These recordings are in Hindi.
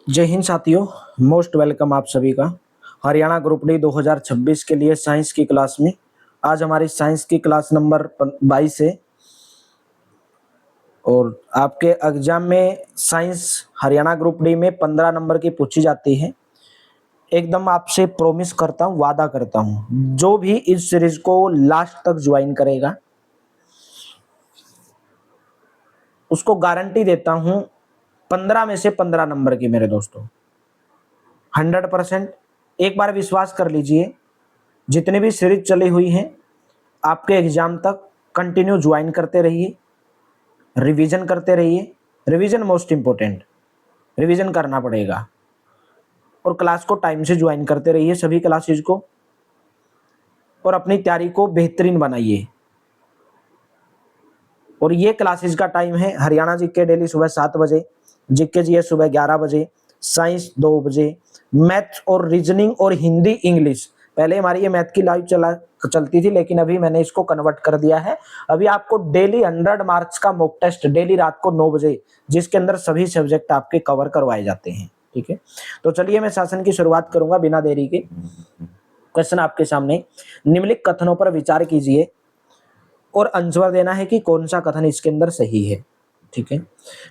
जय हिंद साथियों, मोस्ट वेलकम आप सभी का हरियाणा ग्रुप डी 2026 के लिए साइंस की क्लास में। आज हमारी साइंस की क्लास नंबर 22 है और आपके एग्जाम में साइंस हरियाणा ग्रुप डी में 15 नंबर की पूछी जाती है। एकदम आपसे प्रॉमिस करता हूँ, वादा करता हूँ, जो भी इस सीरीज को लास्ट तक ज्वाइन करेगा उसको गारंटी देता हूँ 15 में से 15 नंबर की। मेरे दोस्तों 100% एक बार विश्वास कर लीजिए। जितनी भी सीरीज चली हुई हैं आपके एग्जाम तक कंटिन्यू ज्वाइन करते रहिए, रिवीजन करते रहिए। रिवीजन मोस्ट इंपॉर्टेंट, रिवीजन करना पड़ेगा और क्लास को टाइम से ज्वाइन करते रहिए सभी क्लासेज को, और अपनी तैयारी को बेहतरीन बनाइए। और ये क्लासेज का टाइम है हरियाणा जीके डेली सुबह 7 बजे, जीके जीएस सुबह 11 बजे, साइंस 2 बजे, मैथ और रीजनिंग और हिंदी इंग्लिश। पहले हमारी ये मैथ की लाइव चलती थी, लेकिन अभी मैंने इसको कन्वर्ट कर दिया है। अभी आपको डेली 100 मार्क्स का मॉक टेस्ट डेली रात को 9 बजे, जिसके अंदर सभी सब्जेक्ट आपके कवर करवाए जाते हैं। ठीक है, तो चलिए मैं सेशन की शुरुआत करूंगा बिना देरी के। क्वेश्चन आपके सामने, निम्नलिखित कथनों पर विचार कीजिए और आंसर देना है कि कौन सा कथन इसके अंदर सही है। ठीक है,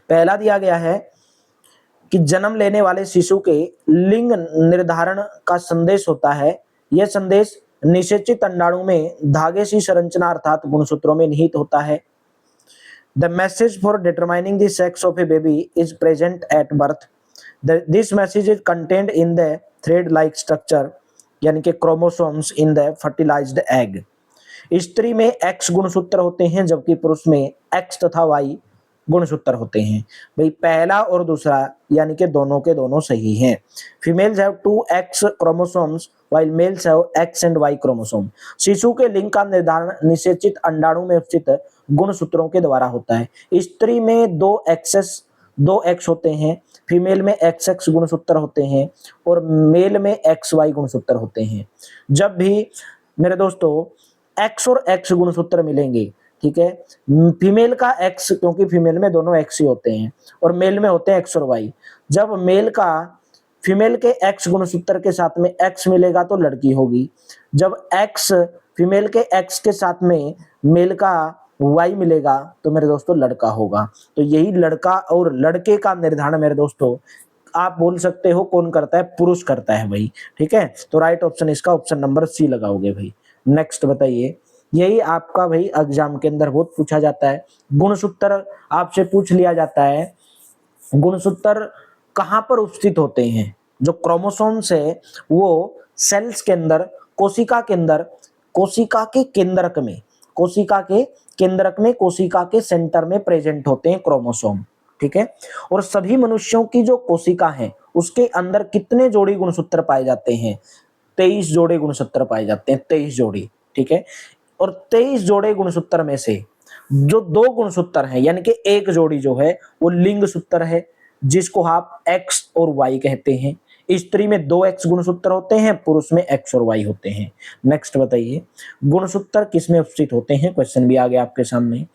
पहला दिया गया है कि जन्म लेने वाले शिशु के लिंग निर्धारण का संदेश होता है। यह संदेश निषेचित अंडाणु में धागे सी संरचना अर्थात गुणसूत्रों में निहित होता है। The message for determining the sex of a baby is present at birth. This message is contained in the thread like structure, यानी कि chromosomes in the fertilised egg. स्त्री में एक्स गुणसूत्र होते हैं जबकि पुरुष में एक्स तथा वाई गुणसूत्र होते हैं। भाई पहला और दूसरा यानी कि दोनों के दोनों सही हैं। Females have 2x chromosomes while males have x and y chromosome. शिशु के लिंग का निर्धारण निषेचित अंडाणु में स्थित गुणसूत्रों के द्वारा होता है। स्त्री में दो एक्स होते हैं, फीमेल में एक्स एक्स गुणसूत्र होते हैं और मेल में एक्स वाई गुणसूत्र होते हैं। जब भी मेरे दोस्तों एक्स और एक्स गुणसूत्र मिलेंगे, ठीक है, फीमेल का एक्स, क्योंकि फीमेल में दोनों एक्स ही होते हैं और मेल में होते हैं एक्स और वाई। जब मेल का फीमेल के एक्स गुणसूत्र के साथ में एक्स मिलेगा तो लड़की होगी। जब एक्स फीमेल के एक्स के साथ में मेल का वाई मिलेगा तो मेरे दोस्तों लड़का होगा। तो यही लड़का और लड़के का निर्धारण मेरे दोस्तों आप बोल सकते हो कौन करता है, पुरुष करता है भाई। ठीक है, तो राइट ऑप्शन इसका ऑप्शन नंबर सी लगाओगे भाई। नेक्स्ट बताइए, यही आपका भाई एग्जाम के अंदर बहुत पूछा जाता है। गुणसूत्र आपसे पूछ लिया जाता है, गुणसूत्र कहां पर उपस्थित होते हैं। जो क्रोमोसोम्स है वो सेल्स के अंदर, कोशिका के अंदर, कोशिका के केंद्रक में, कोशिका के केंद्रक में, कोशिका के सेंटर में प्रेजेंट होते हैं क्रोमोसोम। ठीक है, और सभी मनुष्यों की जो कोशिका है उसके अंदर कितने जोड़ी गुणसूत्र पाए जाते हैं? 23 जोड़े गुणसूत्र पाए जाते हैं, 23 जोड़ी। ठीक है, और 23 जोड़े गुणसूत्र में से जो 2 गुणसूत्र हैं, यानी कि एक जोड़ी जो है वो लिंग सूत्र है, जिसको आप एक्स और वाई कहते हैं। स्त्री में 2 एक्स गुणसूत्र होते हैं, पुरुष में एक्स और वाई होते हैं। नेक्स्ट बताइए, गुणसूत्र किसमें उपस्थित होते हैं? क्वेश्चन भी आ गया आपके सामने।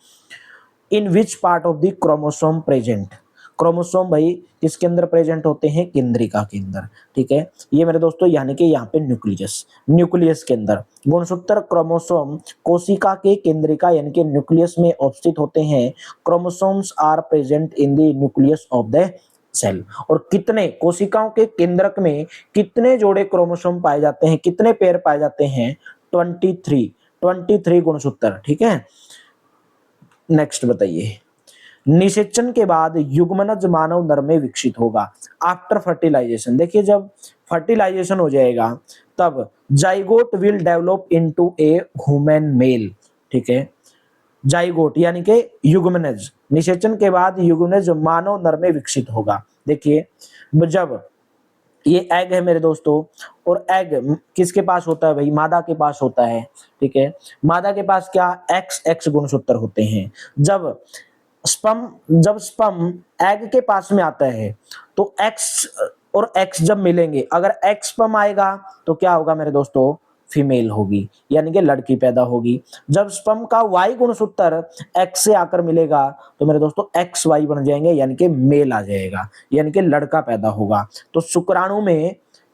In which part of the chromosome present? Chromosome भाई किसके अंदर प्रेजेंट होते हैं? केंद्रिका के अंदर। ठीक है, ये मेरे दोस्तों यानी कि यहाँ पे न्यूक्लियस, न्यूक्लियस के अंदर गुणसूत्र क्रोमोसोम कोशिका के केंद्रिका यानी कि न्यूक्लियस में उपस्थित होते हैं। Chromosomes are present in the nucleus of the cell. और कितने कोशिकाओं के केंद्रक में कितने जोड़े क्रोमोसोम पाए जाते हैं, कितने पेयर पाए जाते हैं? 23 गुणसूत्र। ठीक है, नेक्स्ट बताइए, निषेचन के बाद युग्मनज मानव नर में विकसित होगा आफ्टर फर्टिलाइजेशन। देखिए जब फर्टिलाइजेशन हो जाएगा तब zygote will develop into a human male. ठीक है, जाइगोट यानी कि युग्मनज, निषेचन के बाद युग्मनज मानव नर में विकसित होगा। देखिए जब ये एग है मेरे दोस्तों, और एग किसके पास होता है भाई? मादा के पास होता है। ठीक है, मादा के पास क्या एक्स एक्स गुणसूत्र होते हैं। जब स्पर्म एग के पास में आता है तो एक्स और एक्स जब मिलेंगे, अगर एक्स स्पर्म आएगा तो क्या होगा मेरे दोस्तों? फीमेल होगी, यानी कि लड़की पैदा होगी। जब स्पर्म का वाई गुणसूत्र एक्स से आकर मिलेगा तो मेरे दोस्तों एक्स वाई बन जाएंगे, यानी कि मेल आ जाएगा, यानी कि लड़का पैदा होगा। तो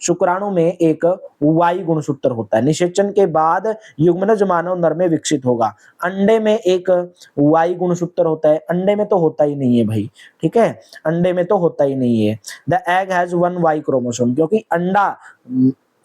शुक्राणु में एक वाई गुणसूत्र होता है। निषेचन के बाद युग्मनज मानव नर में विकसित होगा। अंडे में एक वाई गुणसूत्र होता है, अंडे में तो होता ही नहीं है भाई, ठीक है, अंडे में तो होता ही नहीं है। The egg has one Y chromosome, क्योंकि अंडा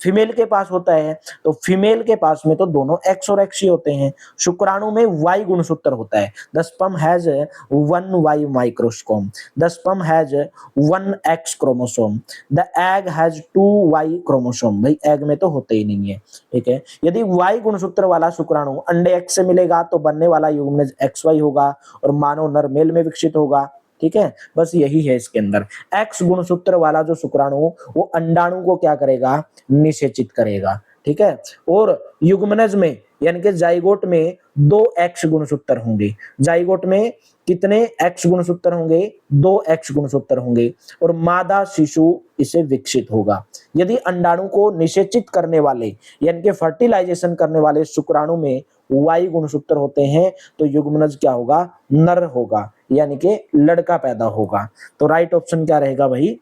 फीमेल के पास होता है, तो फीमेल के पास में तो दोनों एक्स और एक्स ही होते हैं। शुक्राणु में वाई गुणसूत्र होता है। The sperm has one Y microsome, the sperm has one X chromosome, the egg has two Y chromosome. भाई एग में तो होते ही नहीं है, ठीक है। यदि वाई गुणसूत्र वाला शुक्राणु अंडे एक्स से मिलेगा तो बनने वाला युग्मनज एक्स वाई होगा और मानव नर मेल में विकसित होगा, ठीक है। बस यही है इसके अंदर। एक्स गुणसूत्र वाला जो शुक्राणु वो अंडाणु को क्या करेगा, निषेचित करेगा, ठीक है। और युग्मनज में यानी कि जाइगोट में दो एक्स गुणसूत्र होंगे। जाइगोट में कितने एक्स गुणसूत्र होंगे, दो एक्स गुणसूत्र होंगे, और मादा शिशु इसे विकसित होगा। यदि अंडाणु को निषेचित करने वाले यानी कि फर्टिलाइजेशन करने वाले शुक्राणु में वाई गुणसूत्र होते हैं तो युग्मनज क्या होगा, नर होगा, यानी कि लड़का पैदा होगा। तो राइट ऑप्शन क्या रहेगा भाई,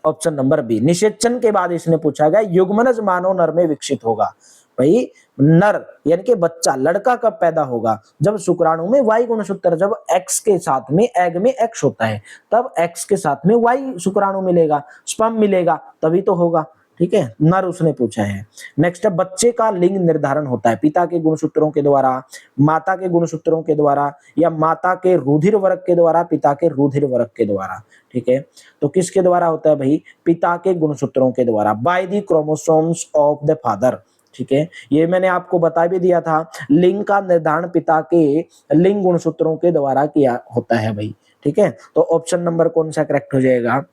ऑप्शन नंबर बी। निषेचन के बाद इसने पूछा गया युग्मनज मानव नर में विकसित होगा। भाई नर यानी कि बच्चा लड़का कब पैदा होगा, जब शुक्राणु में वाई गुणसूत्र, जब एक्स के साथ में एग में एक्स होता है तब एक्स के साथ में वाई शुक्राणु मिलेगा, स्पर्म मिलेगा, तभी तो होगा, ठीक है। नर उसने पूछा है। नेक्स्ट है बच्चे का लिंग निर्धारण होता है पिता के गुणसूत्रों के द्वारा, माता के गुणसूत्रों के द्वारा, या माता के रुधिर वर्ग के द्वारा, पिता के रुधिर वर्ग के द्वारा, ठीक है। तो किसके द्वारा होता है भाई, पिता के गुणसूत्रों के द्वारा, by the chromosomes of the father, ठीक है। ये मैंने आपको बता भी दिया था, लिंग का निर्धारण पिता के लिंग गुणसूत्रों के द्वारा किया होता है भाई, ठीक है। तो ऑप्शन नंबर कौन सा करेक्ट हो जाएगा।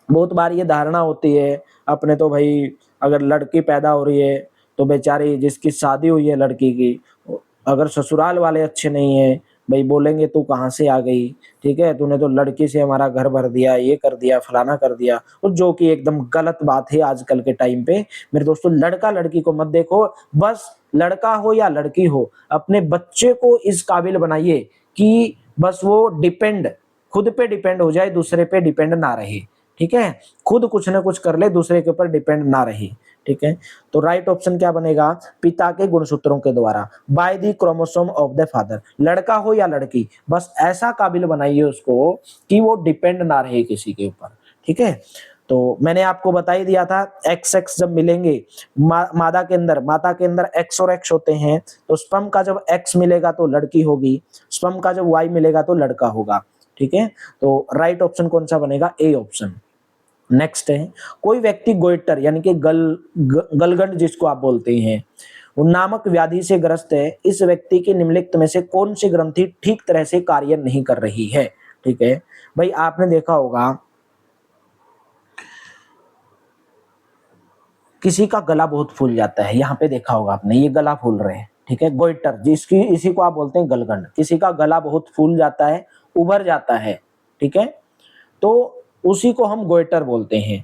बहुत बार ये धारणा होती है अपने तो भाई, अगर लड़की पैदा हो रही है तो बेचारी जिसकी शादी हुई है लड़की की, अगर ससुराल वाले अच्छे नहीं है भाई, बोलेंगे तू कहाँ से आ गई, ठीक है, तूने तो लड़की से हमारा घर भर दिया, ये कर दिया, फलाना कर दिया, तो जो कि एकदम गलत बात है आजकल के टाइम पे। मेरे दोस्तों लड़का लड़की को मत देखो, बस लड़का हो या लड़की हो अपने बच्चे को इस काबिल बनाइए कि बस वो खुद पे डिपेंड हो जाए, दूसरे पे डिपेंड ना रहे, ठीक है। खुद कुछ ना कुछ कर ले, दूसरे के ऊपर डिपेंड ना रहे, ठीक है। तो राइट ऑप्शन क्या बनेगा, पिता के गुणसूत्रों के द्वारा, by the chromosome of the father. लड़का हो या लड़की बस ऐसा काबिल बनाइए उसको कि वो डिपेंड ना रहे किसी के ऊपर, ठीक है। तो मैंने आपको बता ही दिया था एक्स एक्स जब मिलेंगे मादा के अंदर, माता के अंदर एक्स और एक्स होते हैं, तो स्पर्म का जब एक्स मिलेगा तो लड़की होगी, स्पर्म का जब वाई मिलेगा तो लड़का होगा, ठीक है। तो राइट ऑप्शन कौन सा बनेगा, ए ऑप्शन। नेक्स्ट है कोई व्यक्ति गोइटर यानी कि गलगंड जिसको आप बोलते हैं वो नामक व्याधि से ग्रस्त है, इस व्यक्ति की निम्नलिखित में से कौन सी ग्रंथि ठीक तरह से कार्य नहीं कर रही है, ठीक है। भाई आपने देखा होगा किसी का गला बहुत फूल जाता है, यहाँ पे देखा होगा आपने, ये गला फूल रहे हैं, ठीक है, गोइटर जिसकी इसी को आप बोलते हैं गलगंड। किसी का गला बहुत फूल जाता है, उभर जाता है, ठीक है, तो उसी को हम गोइटर बोलते हैं।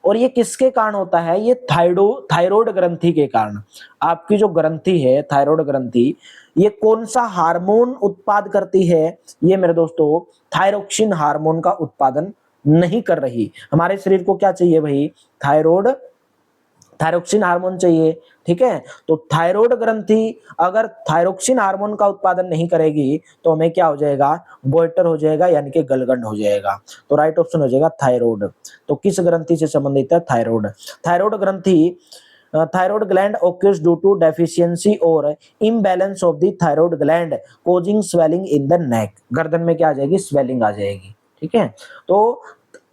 और ये किसके कारण होता है, ये थायराइड ग्रंथि के कारण। आपकी जो ग्रंथि है थायराइड ग्रंथि, ये कौन सा हार्मोन उत्पाद करती है, ये मेरे दोस्तों थायरोक्सिन हार्मोन का उत्पादन नहीं कर रही। हमारे शरीर को क्या चाहिए भाई, थायरोक्सिन हार्मोन चाहिए, ठीक है। तो थायराइड ग्रंथि अगर थायरोक्सिन हार्मोन का उत्पादन नहीं करेगी तो हमें क्या हो जाएगा, गोइटर हो जाएगा, यानी कि गलगंड हो जाएगा। तो राइट ऑप्शन हो जाएगा थायराइड। तो किस ग्रंथि से संबंधित है, थायराइड। थायराइड ग्रंथि thyroid gland occurs due to deficiency और imbalance of the thyroid gland causing swelling in the neck। गर्दन में क्या आ जाएगी, स्वेलिंग आ जाएगी, ठीक है। तो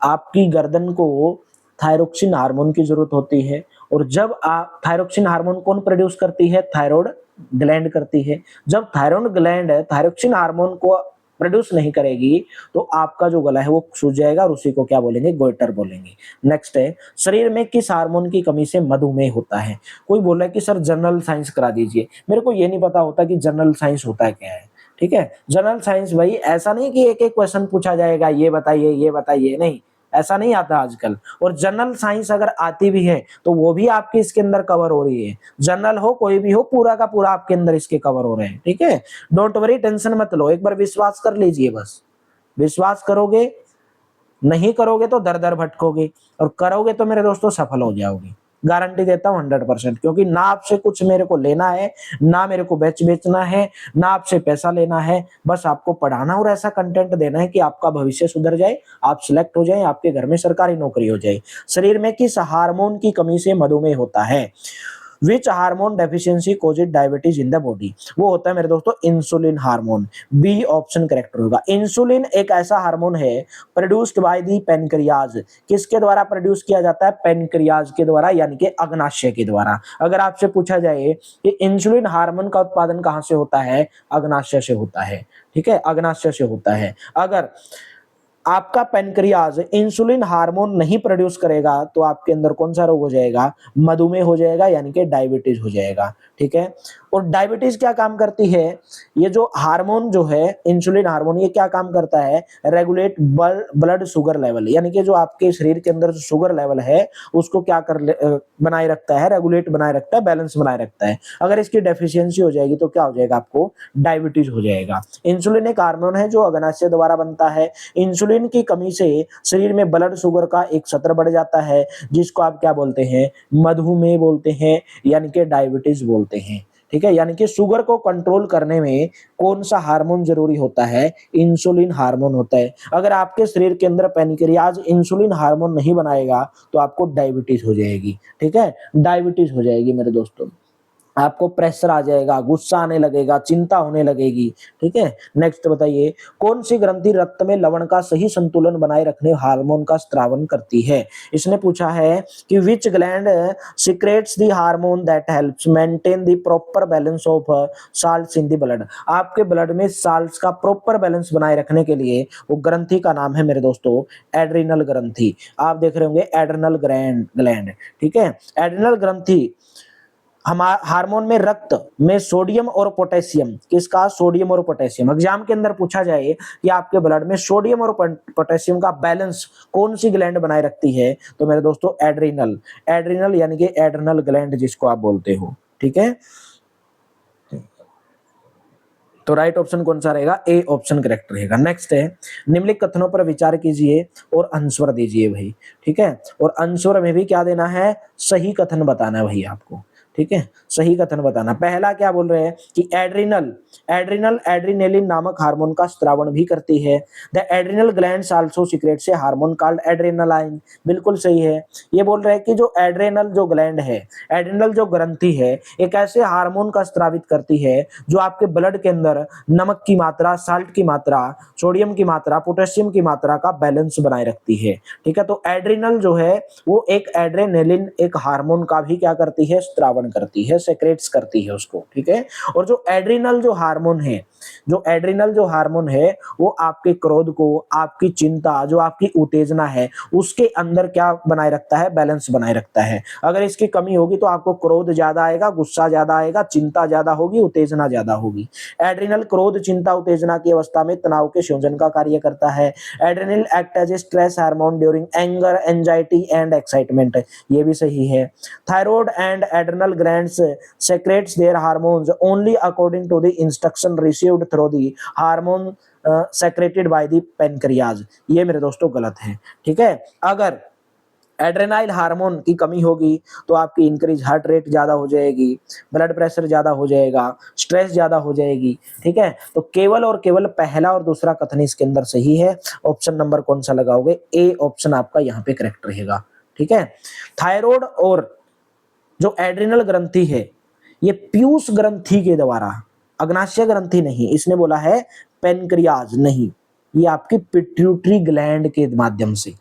आपकी गर्दन को थायरोक्सिन हार्मोन की जरूरत होती है, और जब आप थायरोक्सिन हार्मोन कौन प्रोड्यूस करती है, थायराइड ग्लैंड करती है। जब थायराइड ग्लैंड थायरोक्सिन हार्मोन को प्रोड्यूस नहीं करेगी तो आपका जो गला है वो सूज जाएगा, और उसी को क्या बोलेंगे, गोइटर बोलेंगे। नेक्स्ट है शरीर में किस हार्मोन की कमी से मधुमेह होता है। कोई बोला है कि सर जनरल साइंस करा दीजिए, मेरे को ये नहीं पता होता कि जनरल साइंस होता है क्या है, ठीक है। जनरल साइंस भाई ऐसा नहीं कि एक एक क्वेश्चन पूछा जाएगा, ये बताइए ये बताइए, नहीं, ऐसा नहीं आता आजकल। और जनरल साइंस अगर आती भी है तो वो भी आपके इसके अंदर कवर हो रही है, जनरल हो कोई भी हो, पूरा का पूरा आपके अंदर इसके कवर हो रहे हैं, ठीक है। डोंट वरी, टेंशन मत लो, एक बार विश्वास कर लीजिए बस। विश्वास करोगे, नहीं करोगे तो दर दर भटकोगे, और करोगे तो मेरे दोस्तों सफल हो जाओगे, गारंटी देता हूं 100%। क्योंकि ना आपसे कुछ मेरे को लेना है, ना मेरे को बेचना है, ना आपसे पैसा लेना है, बस आपको पढ़ाना और ऐसा कंटेंट देना है कि आपका भविष्य सुधर जाए, आप सिलेक्ट हो जाए, आपके घर में सरकारी नौकरी हो जाए। शरीर में किस हार्मोन की कमी से मधुमेह होता है? Which hormone deficiency causes diabetes in the body? वो होता है मेरे दोस्तों insulin hormone. B option correct होगा। इंसुलिन एक ऐसा हार्मोन है प्रोड्यूस्ड बाय दी पेनक्रियाज। किसके द्वारा प्रोड्यूस किया जाता है? पेनक्रियाज के द्वारा, यानी कि अग्नाशय के द्वारा। अगर आपसे पूछा जाए कि इंसुलिन हार्मोन का उत्पादन कहां से होता है? अग्नाशय से होता है, ठीक है, अग्नाशय से होता है। अगर आपका पेनक्रियाज इंसुलिन हार्मोन नहीं प्रोड्यूस करेगा तो आपके अंदर कौन सा रोग हो जाएगा? मधुमेह हो जाएगा, यानी कि डायबिटीज हो जाएगा, ठीक है। और डायबिटीज क्या काम करती है? ये जो हार्मोन जो है इंसुलिन हार्मोन, ये क्या काम करता है? रेगुलेट ब्लड शुगर लेवल, यानी कि जो आपके शरीर के अंदर शुगर लेवल है उसको क्या बनाए रखता है? रेगुलेट बनाए रखता है, बैलेंस बनाए रखता है। अगर इसकी डेफिशिएंसी हो जाएगी तो क्या हो जाएगा? आपको डायबिटीज हो जाएगा। इंसुलिन एक हार्मोन है जो अग्नाशय द्वारा बनता है। इंसुलिन की कमी से शरीर में ब्लड शुगर का एक स्तर बढ़ जाता है, जिसको आप क्या बोलते हैं? मधुमेह बोलते हैं, यानी कि डायबिटीज बोलते हैं, ठीक है। यानी कि शुगर को कंट्रोल करने में कौन सा हार्मोन जरूरी होता है? इंसुलिन हार्मोन होता है। अगर आपके शरीर के अंदर पेनक्रियाज इंसुलिन हार्मोन नहीं बनाएगा तो आपको डायबिटीज हो जाएगी, ठीक है, डायबिटीज हो जाएगी मेरे दोस्तों। आपको प्रेशर आ जाएगा, गुस्सा आने लगेगा, चिंता होने लगेगी, ठीक है। नेक्स्ट बताइए, कौन सी ग्रंथि रक्त में लवण का सही संतुलन बनाए रखने हार्मोन का स्त्रावन करती है? इसने पूछा है कि which gland secretes the hormone that helps maintain the proper balance of salts in the blood? आपके ब्लड में साल्ट्स का प्रॉपर बैलेंस बनाए रखने के लिए वो ग्रंथि का नाम है मेरे दोस्तों एड्रिनल ग्रंथि। आप देख रहे होंगे एड्रिनल ग्लैंड, ठीक है। एड्रिनल ग्रंथि हार्मोन में रक्त में सोडियम और पोटेशियम, किसका? सोडियम और पोटेशियम। एग्जाम के अंदर पूछा जाए कि आपके ब्लड में सोडियम और पोटेशियम का बैलेंस कौन सी ग्लैंड बनाए रखती है, तो मेरे दोस्तों एड्रिनल यानी कि एड्रिनल ग्लैंड जिसको आप बोलते हो, ठीक है। तो राइट ऑप्शन कौन सा रहेगा? ए ऑप्शन करेक्ट रहेगा। नेक्स्ट है, निम्नलिखित कथनों पर विचार कीजिए और आंसर दीजिए भाई, ठीक है। और आंसर में भी क्या देना है? सही कथन बताना है भाई आपको, ठीक है, सही कथन बताना। पहला क्या बोल रहे हैं कि एड्रिनल एड्रिनेलिन नामक हार्मोन का स्त्रावण भी करती है। The adrenal glands also secrets A hormone called adrenaline. बिल्कुल सही है। ये बोल रहे हैं कि जो एड्रेनल जो ग्लैंड है, एड्रिनल जो ग्रंथि है, एक ऐसे हार्मोन का स्त्रावित करती है जो आपके ब्लड के अंदर नमक की मात्रा, साल्ट की मात्रा, सोडियम की मात्रा, पोटेशियम की मात्रा का बैलेंस बनाए रखती है, ठीक है। तो एड्रिनल जो है वो एक एड्रेनेलिन एक हार्मोन का भी क्या करती है? स्त्रावण करती है, सेक्रेट्स करती है उसको, ठीक है। और जो एड्रिनल जो हार्मोन है, जो एड्रिनल जो हार्मोन है वो आपके क्रोध को, आपकी चिंता, जो आपकी उत्तेजना है उसके अंदर क्या बनाए रखता है? बैलेंस बनाए रखता है। अगर इसकी कमी होगी तो आपको क्रोध ज्यादा आएगा, गुस्सा ज्यादा आएगा, चिंता ज्यादा होगी, उत्तेजना ज्यादा होगी। एड्रिनल क्रोध, चिंता, उत्तेजना की अवस्था में तनाव के संयोजन का कार्य करता है। Adrenal act as a stress hormone during anger, anxiety and excitement, ये भी सही है। Thyroid and adrenal glands secretes their hormones only according to the instruction received through the hormone secreted by the pancreas। ये मेरे दोस्तों गलत है, ठीक है। अगर एड्रेनाइल हार्मोन की कमी होगी तो आपकी इंक्रीज हार्ट रेट ज्यादा हो जाएगी, ब्लड प्रेशर ज्यादा हो जाएगा, स्ट्रेस ज्यादा हो जाएगी, ठीक है। तो केवल और केवल पहला और दूसरा कथन इसके अंदर सही है। ऑप्शन नंबर कौन सा लगाओगे? ए ऑप्शन आपका यहाँ पे करेक्ट रहेगा, ठीक है। थायराइड और जो एड्रिनल ग्रंथि है ये पीयूष ग्रंथि के द्वारा, अग्नाशय ग्रंथि नहीं, इसने बोला है पेनक्रियाज नहीं, ये आपकी पिट्यूटरी ग्लैंड के माध्यम से,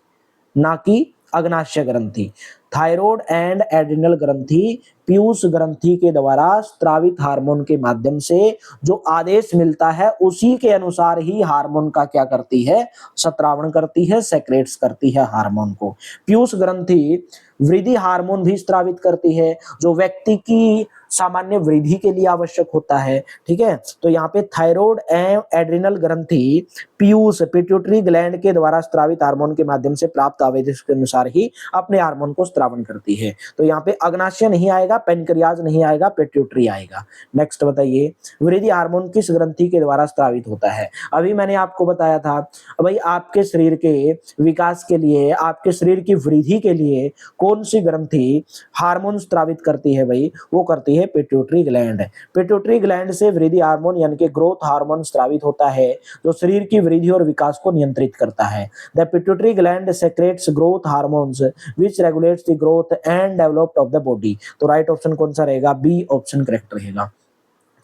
ना कि अग्नाशय ग्रंथि। थायराइड एंड एड्रिनल ग्रंथि पीयूष ग्रंथि के द्वारा स्त्रावित हार्मोन के माध्यम से जो आदेश मिलता है उसी के अनुसार ही हार्मोन का क्या करती है? स्त्रावण करती है, सेक्रेट्स करती है हार्मोन को। पीयूष ग्रंथि वृद्धि हार्मोन भी स्त्रावित करती है जो व्यक्ति की सामान्य वृद्धि के लिए आवश्यक होता है। ठीक है, तो यहाँ पे थायराइड एवं एड्रिनल ग्रंथि पीयूष पिट्यूटरी ग्लैंड के द्वारा स्रावित हार्मोन के माध्यम से प्राप्त आवेश के अनुसार ही अपने हार्मोन को स्रावन करती है। तो यहाँ पे अग्नाशय नहीं आएगा, पेनक्रियाज नहीं आएगा, पिट्यूटरी आएगा। नेक्स्ट बताइए, वृद्धि हार्मोन किस ग्रंथि के द्वारा स्रावित होता है? अभी मैंने आपको बताया था भाई, आपके शरीर के विकास के लिए, आपके शरीर की वृद्धि के लिए कौन सी ग्रंथि हार्मोन स्रावित करती है भाई? वो करती है पिट्यूटरी ग्लैंड। पिट्यूटरी ग्लैंड से वृद्धि हार्मोन यानी कि ग्रोथ हार्मोन स्रावित होता है, जो शरीर की वृद्धि और विकास को नियंत्रित करता है। The pituitary gland secrets growth hormones which regulates the growth and development of the body. तो राइट ऑप्शन कौन सा रहेगा? बी ऑप्शन करेक्ट रहेगा।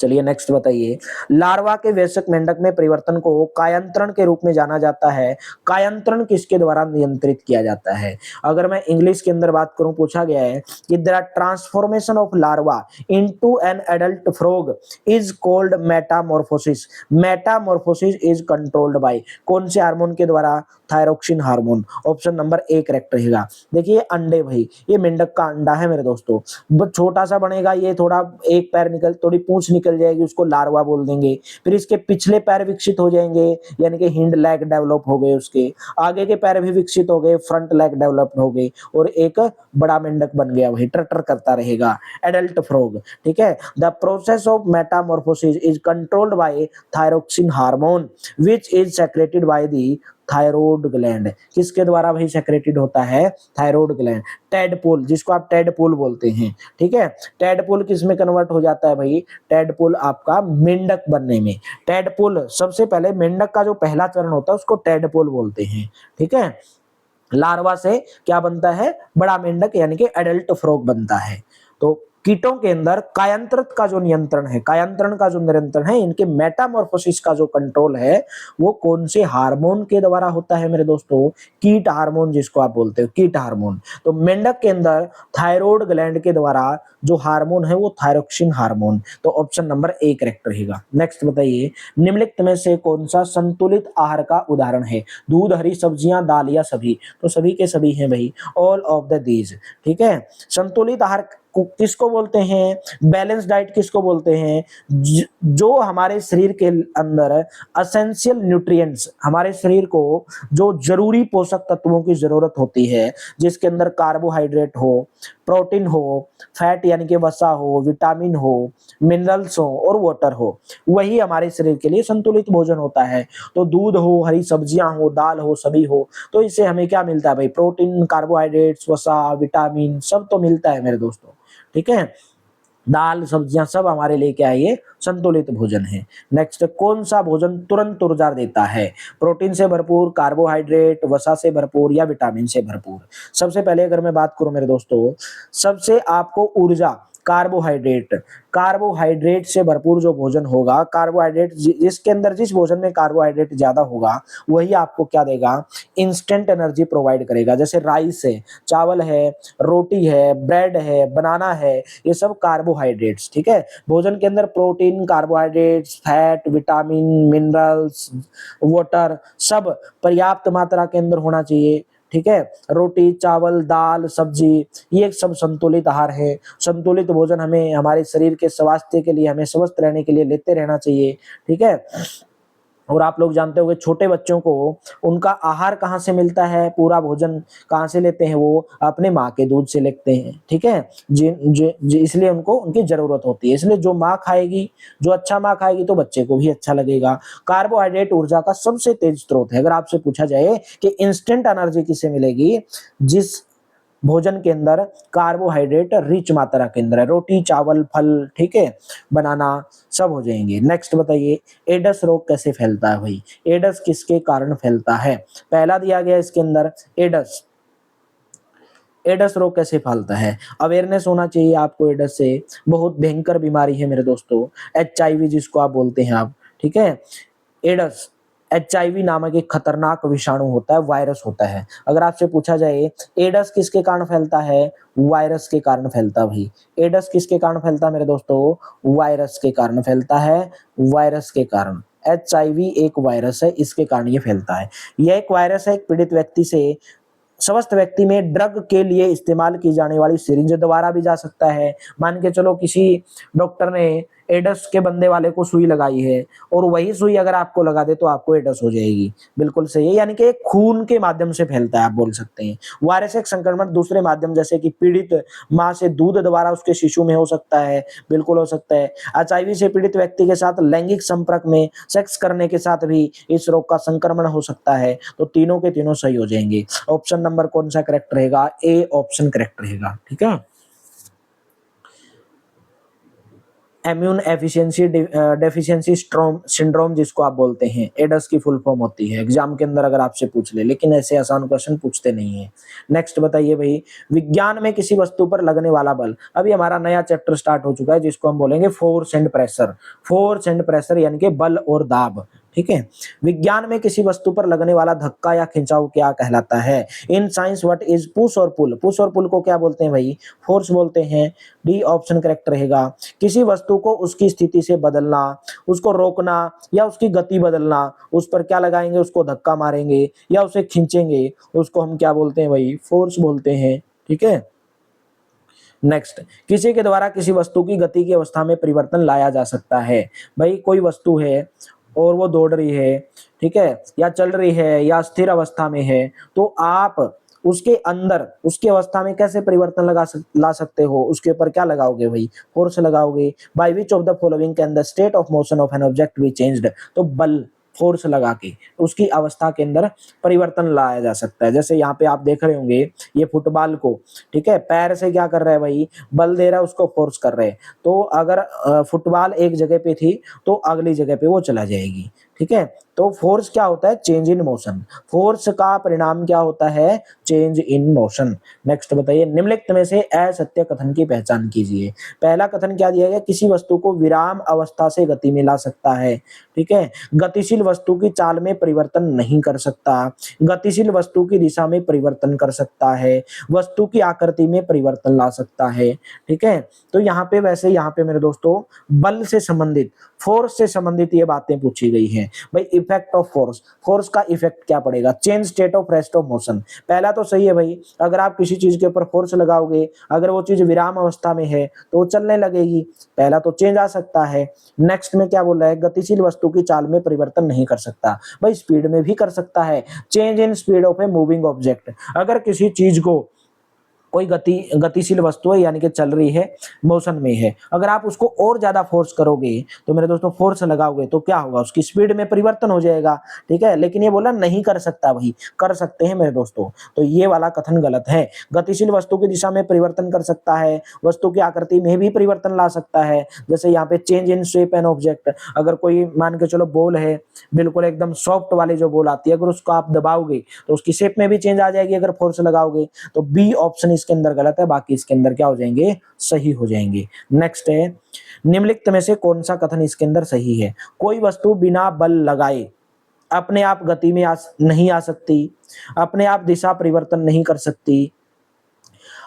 चलिए नेक्स्ट बताइए, लार्वा के वयस्क मेंढक में परिवर्तन को कायांतरण के रूप में जाना जाता है। कायांतरण किसके द्वारा नियंत्रित किया जाता है? अगर मैं इंग्लिश के अंदर बात करूं, पूछा गया है कि the transformation of larva into an adult frog is called Metamorphosis. Metamorphosis is controlled by कौन से हार्मोन के द्वारा? Thyroxine hormone. Option number A correct रहेगा। देखिए अंडे भाई, ये मेंढक का अंडा है मेरे दोस्तों, छोटा सा बनेगा, ये थोड़ा एक पैर निकल, थोड़ी पूंछ निकल जाएगी, उसको लार्वा बोल देंगे। फिर इसके पिछले पैर विकसित हो जाएंगे, यानी कि हिंड लेग डेवलप हो गए, उसके आगे के पैर भी विकसित हो गए, फ्रंट लेग डेवलप हो गए, और एक बड़ा मेंढक बन गया, वही ट्रटर करता रहेगा, एडल्ट फ्रॉग। ठीक है, the process of Metamorphosis is controlled by thyroxine hormone which is secreted by the thyroid gland. किसके द्वारा भाई सेक्रेटेड होता है? Thyroid gland. टेडपोल, जिसको आप टेडपोल बोलते हैं। ठीक है, टेडपोल किस में कन्वर्ट हो जाता है भाई? टेडपोल आपका मेंढक बनने में। टेडपोल सबसे पहले मेंढक का जो पहला चरण होता है उसको टेडपोल बोलते हैं। ठीक है, लार्वा से क्या बनता है? बड़ा मेंढक यानी कि एडल्ट फ्रॉग बनता है। तो कीटों के अंदर कायांतरण का जो नियंत्रण है, कायांतरण का जो नियंत्रण है, इनके मेटामॉर्फोसिस का जो कंट्रोल है, वो कौन से हार्मोन के द्वारा होता है मेरे दोस्तों? कीट हार्मोन, जिसको आप बोलते हो कीट हार्मोन। तो मेंढक के अंदर थायराइड ग्लैंड के द्वारा जो हार्मोन है वो थायरोक्सिन हार्मोन। तो ऑप्शन नंबर ए करेक्ट रहेगा। नेक्स्ट बताइए, निम्नलिखित में से कौन सा संतुलित आहार का उदाहरण है? दूध, हरी सब्जियां, दाल या सभी? तो सभी के सभी हैं भाई, ऑल ऑफ द दीज। ठीक है, संतुलित आहार किसको बोलते हैं? बैलेंस डाइट किसको बोलते हैं? जो हमारे शरीर के अंदर एसेंशियल न्यूट्रिएंट्स, हमारे शरीर को जो जरूरी पोषक तत्वों की जरूरत होती है, जिसके अंदर कार्बोहाइड्रेट हो, प्रोटीन हो, फैट यानी कि वसा हो, विटामिन हो, मिनरल्स हो और वाटर हो, वही हमारे शरीर के लिए संतुलित भोजन होता है। तो दूध हो, हरी सब्जियां हो, दाल हो, सभी हो, तो इससे हमें क्या मिलता है भाई? प्रोटीन, कार्बोहाइड्रेट्स, वसा, विटामिन सब तो मिलता है मेरे दोस्तों। ठीक है, दाल सब्जियां सब हमारे लिए क्या है? ये संतुलित भोजन है। नेक्स्ट, कौन सा भोजन तुरंत ऊर्जा देता है? प्रोटीन से भरपूर, कार्बोहाइड्रेट, वसा से भरपूर या विटामिन से भरपूर? सबसे पहले अगर मैं बात करूं मेरे दोस्तों, सबसे आपको ऊर्जा कार्बोहाइड्रेट, कार्बोहाइड्रेट से भरपूर जो भोजन होगा, कार्बोहाइड्रेट जिसके अंदर, जिस भोजन में कार्बोहाइड्रेट ज्यादा होगा, वही आपको क्या देगा? इंस्टेंट एनर्जी प्रोवाइड करेगा। जैसे राइस है, चावल है, रोटी है, ब्रेड है, बनाना है, ये सब कार्बोहाइड्रेट्स। ठीक है, भोजन के अंदर protein, carbohydrates, fat, vitamin, minerals, water सब पर्याप्त मात्रा के अंदर होना चाहिए। ठीक है, रोटी, चावल, दाल, सब्जी, ये सब संतुलित आहार है। संतुलित भोजन हमें हमारे शरीर के स्वास्थ्य के लिए, हमें स्वस्थ रहने के लिए लेते रहना चाहिए। ठीक है, और आप लोग जानते होंगे छोटे बच्चों को उनका आहार कहाँ से मिलता है? पूरा भोजन कहाँ से लेते हैं? वो अपने माँ के दूध से लेते हैं। ठीक है, इसलिए उनको उनकी जरूरत होती है। इसलिए जो माँ खाएगी, जो अच्छा माँ खाएगी, तो बच्चे को भी अच्छा लगेगा। कार्बोहाइड्रेट ऊर्जा का सबसे तेज स्रोत है। अगर आपसे पूछा जाए कि इंस्टेंट एनर्जी किसे मिलेगी? जिस भोजन के अंदर कार्बोहाइड्रेट रिच मात्रा के अंदर है, रोटी, चावल, फल, ठीक है, बनाना सब हो जाएंगे। नेक्स्ट बताइए, एडस रोग कैसे फैलता है भाई? एडस किसके कारण फैलता है? पहला दिया गया इसके अंदर एडस, एडस रोग कैसे फैलता है? अवेयरनेस होना चाहिए आपको। एडस से बहुत भयंकर बीमारी है मेरे दोस्तों, HIV जिसको आप बोलते हैं आप। ठीक है, एडस HIV नामक एक खतरनाक विषाणु होता है, वायरस होता है। अगर आपसे पूछा जाए एडस किसके कारण फैलता है? वायरस के कारण फैलता है भाई। एडस किसके कारण फैलता है मेरे दोस्तों? वायरस के कारण फैलता है, वायरस के कारण। HIV एक वायरस है, इसके कारण ये फैलता है। यह एक वायरस है, एक पीड़ित व्यक्ति से स्वस्थ व्यक्ति में ड्रग के लिए इस्तेमाल की जाने वाली सिरिंज द्वारा भी जा सकता है। मान के चलो किसी डॉक्टर ने एड्स के बंदे वाले को सुई लगाई है और वही सुई अगर आपको लगा दे तो आपको एड्स हो जाएगी। बिल्कुल सही है, यानी कि एक खून के माध्यम से फैलता है, आप बोल सकते हैं। वायरस संक्रमण दूसरे माध्यम जैसे कि पीड़ित मां से दूध द्वारा उसके शिशु में हो सकता है, बिल्कुल हो सकता है। एचआईवी से पीड़ित व्यक्ति के साथ लैंगिक संपर्क में सेक्स करने के साथ भी इस रोग का संक्रमण हो सकता है। तो तीनों के तीनों सही हो जाएंगे। ऑप्शन नंबर कौन सा करेक्ट रहेगा? ए ऑप्शन करेक्ट रहेगा। ठीक है। इम्यून एफिशिएंसी डेफिशिएंसी सिंड्रोम जिसको आप बोलते हैं, एडस की फुल फॉर्म होती है। एग्जाम के अंदर अगर आपसे पूछ ले, लेकिन ऐसे आसान क्वेश्चन पूछते नहीं है। नेक्स्ट बताइए भाई, विज्ञान में किसी वस्तु पर लगने वाला बल। अभी हमारा नया चैप्टर स्टार्ट हो चुका है जिसको हम बोलेंगे force and pressure. Force and pressure यानी कि बल और दाब। ठीक है। विज्ञान में किसी वस्तु पर लगने वाला धक्का या खिंचाव क्या कहलाता है? In science what is push और पुल? पुश और पुल को क्या बोलते हैं भाई? फोर्स बोलते हैं। डी ऑप्शन करेक्ट रहेगा। किसी वस्तु को उसकी स्थिति से बदलना, उसको रोकना या उसकी गति बदलना, उस पर क्या लगाएंगे? उसको धक्का मारेंगे या उसे खींचेंगे, उसको हम क्या बोलते हैं भाई? फोर्स बोलते हैं। ठीक है। नेक्स्ट, किसी के द्वारा किसी वस्तु की गति की अवस्था में परिवर्तन लाया जा सकता है। भाई कोई वस्तु है और वो दौड़ रही है, ठीक है, या चल रही है या स्थिर अवस्था में है, तो आप उसके अंदर उसकी अवस्था में कैसे परिवर्तन ला सकते हो? उसके ऊपर क्या लगाओगे भाई? फोर्स लगाओगे। By which of the following can the state of motion of an object be changed? तो बल, फोर्स लगा के उसकी अवस्था के अंदर परिवर्तन लाया जा सकता है। जैसे यहाँ पे आप देख रहे होंगे ये फुटबॉल को, ठीक है, पैर से क्या कर रहा है भाई? बल दे रहा है, उसको फोर्स कर रहे हैं। तो अगर फुटबॉल एक जगह पे थी तो अगली जगह पे वो चला जाएगी। ठीक है। तो फोर्स क्या होता है? Change in motion. फोर्स का परिणाम क्या होता है? Change in motion. नेक्स्ट बताइए, निम्नलिखित में से असत्य कथन की पहचान कीजिए। पहला कथन क्या दिया गया? किसी वस्तु को विराम अवस्था से गति में ला सकता है। ठीक है। गतिशील वस्तु की चाल में परिवर्तन नहीं कर सकता। गतिशील वस्तु की दिशा में परिवर्तन कर सकता है। वस्तु की आकृति में परिवर्तन ला सकता है। ठीक है। तो यहाँ पे वैसे यहाँ पे मेरे दोस्तों बल से संबंधित, फोर्स से संबंधित ये बातें पूछी गई हैं। भाई इफेक्ट ऑफ फोर्स, फोर्स का इफेक्ट क्या पड़ेगा? Change state of rest of motion. पहला तो सही है भाई, अगर आप किसी चीज के ऊपर फोर्स लगाओगे, अगर वो चीज विराम अवस्था में है तो वो चलने लगेगी। पहला तो चेंज आ सकता है। नेक्स्ट में क्या बोल रहा है? गतिशील वस्तु की चाल में परिवर्तन नहीं कर सकता। भाई स्पीड में भी कर सकता है। Change in speed of a moving object. अगर किसी चीज को, कोई गतिशील वस्तु है यानी कि चल रही है, मोशन में है, अगर आप उसको और ज्यादा फोर्स करोगे तो मेरे दोस्तों फोर्स लगाओगे तो क्या होगा? उसकी स्पीड में परिवर्तन हो जाएगा। ठीक है। लेकिन ये बोला नहीं कर सकता, भाई कर सकते हैं मेरे दोस्तों। तो ये वाला कथन गलत है। गतिशील वस्तु की दिशा में परिवर्तन कर सकता है, वस्तु की आकृति में भी परिवर्तन ला सकता है। जैसे यहाँ पे change in shape an object, अगर कोई मान के चलो बॉल है, बिल्कुल एकदम सॉफ्ट वाली जो बॉल आती है, अगर उसको आप दबाओगे तो उसकी शेप में भी चेंज आ जाएगी अगर फोर्स लगाओगे। तो बी ऑप्शन इसके अंदर गलत है, बाकी इसके अंदर क्या हो जाएंगे? सही हो जाएंगे। नेक्स्ट है, निम्नलिखित में से कौन सा कथन इसके अंदर सही है? कोई वस्तु बिना बल लगाए अपने आप गति में नहीं आ सकती, अपने आप दिशा परिवर्तन नहीं कर सकती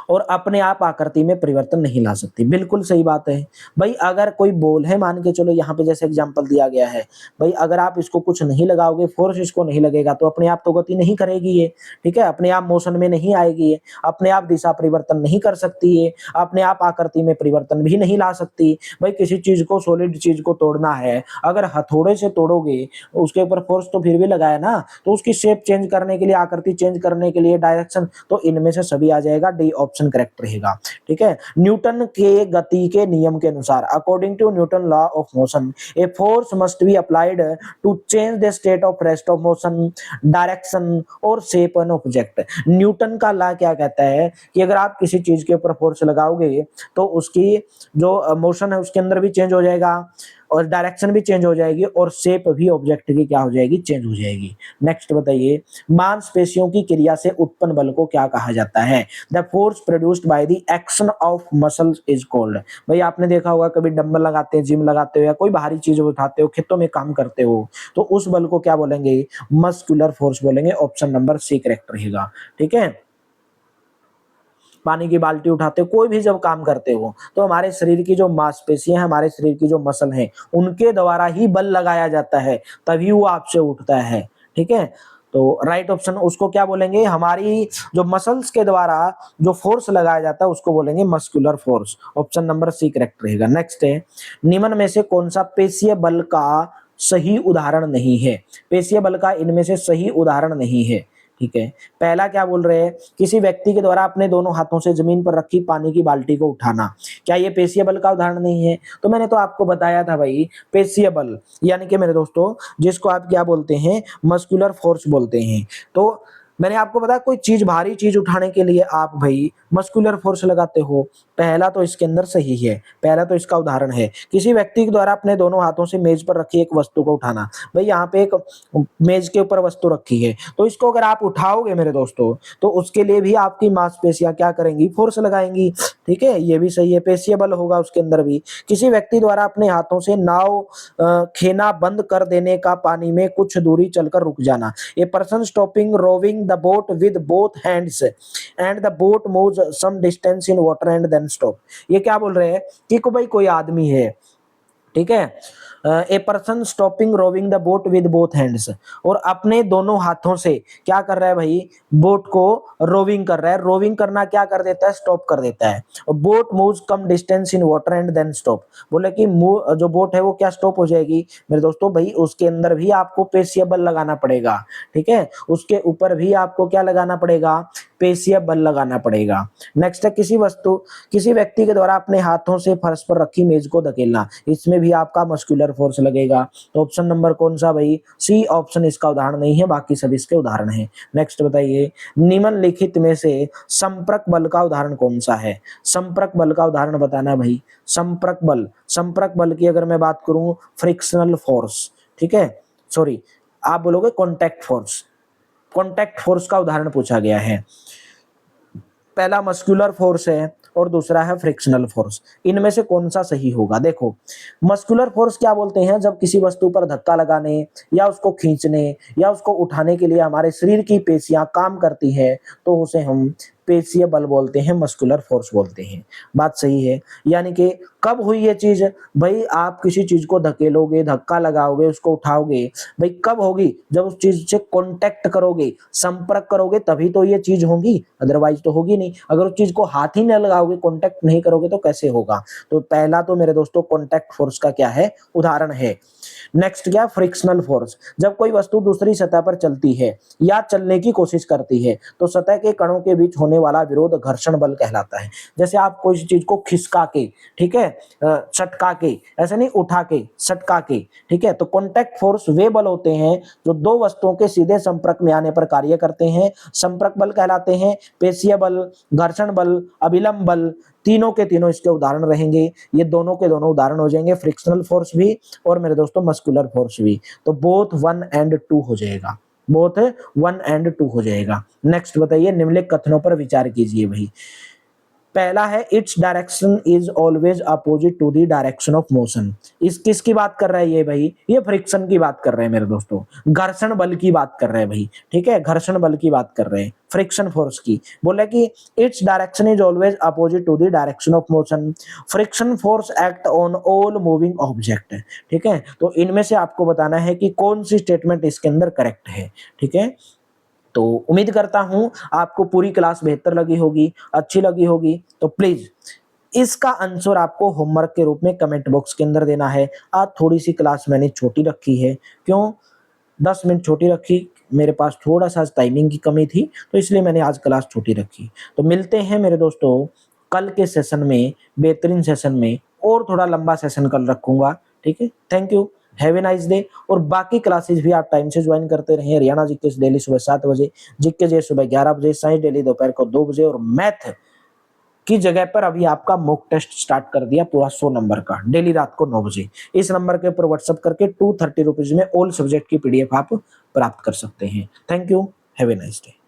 और अपने आप आकृति में परिवर्तन नहीं ला सकती। बिल्कुल सही बात है भाई। अगर कोई बॉल है, मान के चलो यहाँ पे जैसे एग्जांपल दिया गया है, भाई अगर आप इसको कुछ नहीं लगाओगे, फोर्स इसको नहीं लगेगा, तो अपने आप तो गति नहीं करेगी ये। ठीक है। अपने आप मोशन में नहीं आएगी ये, अपने आप दिशा परिवर्तन नहीं कर सकती है, अपने आप आकृति में परिवर्तन भी नहीं ला सकती। भाई किसी चीज को, सॉलिड चीज को तोड़ना है, अगर हथौड़े से तोड़ोगे, उसके ऊपर फोर्स तो फिर भी लगाया ना, तो उसकी शेप चेंज करने के लिए, आकृति चेंज करने के लिए, डायरेक्शन, तो इनमें से सभी आ जाएगा। डी ऑप्शन करेक्ट रहेगा। ठीक है। न्यूटन के गति के नियम के अनुसार, according to Newton law of motion, a force must be applied to change the state of rest of motion, direction और शेप ऑन ऑब्जेक्ट। न्यूटन का लॉ क्या कहता है कि अगर आप किसी चीज के ऊपर फोर्स लगाओगे तो उसकी जो मोशन है उसके अंदर भी चेंज हो जाएगा और डायरेक्शन भी चेंज हो जाएगी और शेप भी ऑब्जेक्ट की क्या हो जाएगी? चेंज हो जाएगी। नेक्स्ट बताइए, मांसपेशियों की क्रिया से उत्पन्न बल को क्या कहा जाता है? The force produced by the action of muscles is called. भाई आपने देखा होगा कभी डंबल लगाते हैं, जिम लगाते हो या कोई भारी चीज उठाते हो, खेतों में काम करते हो, तो उस बल को क्या बोलेंगे? मस्कुलर फोर्स बोलेंगे। ऑप्शन नंबर सी करेक्ट रहेगा। ठीक है। पानी की बाल्टी उठाते हो, कोई भी जब काम करते हो, तो हमारे शरीर की जो मांसपेशियां हैं, हमारे शरीर की जो मसल हैं, उनके द्वारा ही बल लगाया जाता है, तभी वो आपसे उठता है। ठीक है। तो राइट ऑप्शन उसको क्या बोलेंगे, हमारी जो मसल्स के द्वारा जो फोर्स लगाया जाता है उसको बोलेंगे muscular force. Option number C correct रहेगा। नेक्स्ट है, निम्न में से कौन सा पेशीय बल का सही उदाहरण नहीं है? पेशीय बल का इनमें से सही उदाहरण नहीं है। ठीक है, पहला क्या बोल रहे हैं, किसी व्यक्ति के द्वारा अपने दोनों हाथों से जमीन पर रखी पानी की बाल्टी को उठाना, क्या ये पेशीय बल का उदाहरण नहीं है? तो मैंने तो आपको बताया था भाई, पेशीय बल यानी कि मेरे दोस्तों जिसको आप क्या बोलते हैं, मस्कुलर फोर्स बोलते हैं। तो मैंने आपको बताया कोई चीज, भारी चीज उठाने के लिए आप भाई मस्कुलर फोर्स लगाते हो। पहला तो इसके अंदर सही है, पहला तो इसका उदाहरण है किसी व्यक्ति के द्वारा अपने दोनों हाथों से मेज पर रखी एक वस्तु को उठाना। भाई यहाँ पे एक मेज के ऊपर वस्तु रखी है, तो इसको अगर आप उठाओगे मेरे दोस्तों तो उसके लिए भी आपकी मांसपेशियां क्या करेंगी, फोर्स लगाएंगी। ठीक है, ये भी सही है, पेशीय बल होगा उसके अंदर भी। किसी व्यक्ति द्वारा अपने हाथों से नाव खेना बंद कर देने का, पानी में कुछ दूरी चलकर रुक जाना। A person stopping rowing the boat with both hands and the boat moves some distance in water and then stop. ये क्या बोल रहे हैं कि भाई कोई आदमी है, ठीक है, a person stopping rowing the boat with both hands, और अपने दोनों हाथों से क्या कर रहा है भाई, बोट को रोविंग कर रहा है। रोविंग करना क्या कर देता है, स्टॉप कर देता है। Boat moves come distance in water and then stop, बोले कि जो बोट है वो क्या स्टॉप हो जाएगी मेरे दोस्तों, भाई उसके अंदर भी आपको पेशीय बल लगाना पड़ेगा। ठीक है, उसके ऊपर भी आपको क्या लगाना पड़ेगा, पेशीय बल लगाना पड़ेगा। नेक्स्ट है, किसी व्यक्ति के द्वारा अपने हाथों से फर्श पर रखी मेज को धकेलना, इसमें भी आपका मस्कुलर फोर्स लगेगा। तो ऑप्शन नंबर कौन सा भाई, सी ऑप्शन इसका उदाहरण नहीं है, बाकी सभी इसके उदाहरण हैं। नेक्स्ट बताइए, निम्नलिखित में से संपर्क बल का उदाहरण कौन सा है? संपर्क बल का उदाहरण बताना भाई। संपर्क बल की अगर मैं बात करूं, फ्रिक्शनल फोर्स, ठीक है, सॉरी आप बोलोगे कॉन्टैक्ट फोर्स। कॉन्टैक्ट फोर्स का उदाहरण पूछा गया है। पहला मस्कुलर फोर्स है और दूसरा है फ्रिक्शनल फोर्स, इनमें से कौन सा सही होगा? देखो, मस्कुलर फोर्स क्या बोलते हैं, जब किसी वस्तु पर धक्का लगाने या उसको खींचने या उसको उठाने के लिए हमारे शरीर की पेशियां काम करती है तो उसे हम पेशीय बल बोलते हैं, मस्कुलर फोर्स बोलते हैं। बात सही है। यानी कि कब हुई ये चीज, भाई आप किसी चीज को धकेलोगे, धक्का लगाओगे, उसको उठाओगे, भाई कब होगी, जब उस चीज से कांटेक्ट करोगे, संपर्क करोगे, तभी तो ये चीज होगी, अदरवाइज तो होगी नहीं। अगर उस चीज को हाथ ही न लगाओगे, कांटेक्ट नहीं करोगे तो कैसे होगा? तो पहला तो मेरे दोस्तों कांटेक्ट फोर्स का क्या है, उदाहरण है। नेक्स्ट क्या, फ्रिक्शनल फोर्स, जब कोई वस्तु दूसरी सतह पर चलती है या चलने की कोशिश करती है तो सतह के कणों के बीच होने वाला विरोध घर्षण बल कहलाता है। जैसे आप कोई चीज को खिसका के, ठीक है, सटका के, ऐसे नहीं उठा के, सटका के, ठीक है, तो कॉन्टैक्ट फोर्स वे बल होते हैं जो दो वस्तुओं के सीधे संपर्क में आने पर कार्य करते हैं, संपर्क बल कहलाते हैं। पेशीय बल, घर्षण बल, अभिलंब बल, तीनों के तीनों इसके उदाहरण रहेंगे। ये दोनों के दोनों उदाहरण हो जाएंगे, फ्रिक्शनल फोर्स भी और मेरे दोस्तों मस्कुलर फोर्स भी। तो बोथ 1 and 2 हो जाएगा, बोथ 1 and 2 हो जाएगा। नेक्स्ट बताइए, निम्नलिखित कथनों पर विचार कीजिए भाई। पहला है, its direction is always opposite to the direction of motion. इस किसकी बात कर रहा है ये भाई, ये फ्रिक्शन की बात कर रहे हैं मेरे दोस्तों, घर्षण बल की बात कर रहे हैं भाई। ठीक है, घर्षण बल की बात कर रहे हैं, फ्रिक्शन फोर्स की। बोला कि its direction is always opposite to the direction of motion, friction force act on all moving object. ठीक है, तो इनमें से आपको बताना है कि कौन सी स्टेटमेंट इसके अंदर करेक्ट है। ठीक है, तो उम्मीद करता हूं आपको पूरी क्लास बेहतर लगी होगी, अच्छी लगी होगी। तो प्लीज इसका आंसर आपको होमवर्क के रूप में कमेंट बॉक्स के अंदर देना है। आज थोड़ी सी क्लास मैंने छोटी रखी है, क्यों 10 मिनट छोटी रखी, मेरे पास थोड़ा सा टाइमिंग की कमी थी, तो इसलिए मैंने आज क्लास छोटी रखी। तो मिलते हैं मेरे दोस्तों कल के सेशन में, बेहतरीन सेशन में, और थोड़ा लंबा सेशन कल रखूंगा। ठीक है, thank you, have a nice day. और बाकी क्लासेस भी आप टाइम से ज्वाइन करते रहिए। हरियाणा जीके डेली सुबह 7 बजे, जीके जे सुबह 11 बजे, साइंस डेली दोपहर को 2 बजे, और मैथ की जगह पर अभी आपका मॉक टेस्ट स्टार्ट कर दिया पूरा 100 नंबर का, डेली रात को 9 बजे। इस नंबर के ऊपर व्हाट्सएप करके 230 रुपीज में ऑल सब्जेक्ट की पीडीएफ आप प्राप्त कर सकते हैं। Thank you, have a nice day.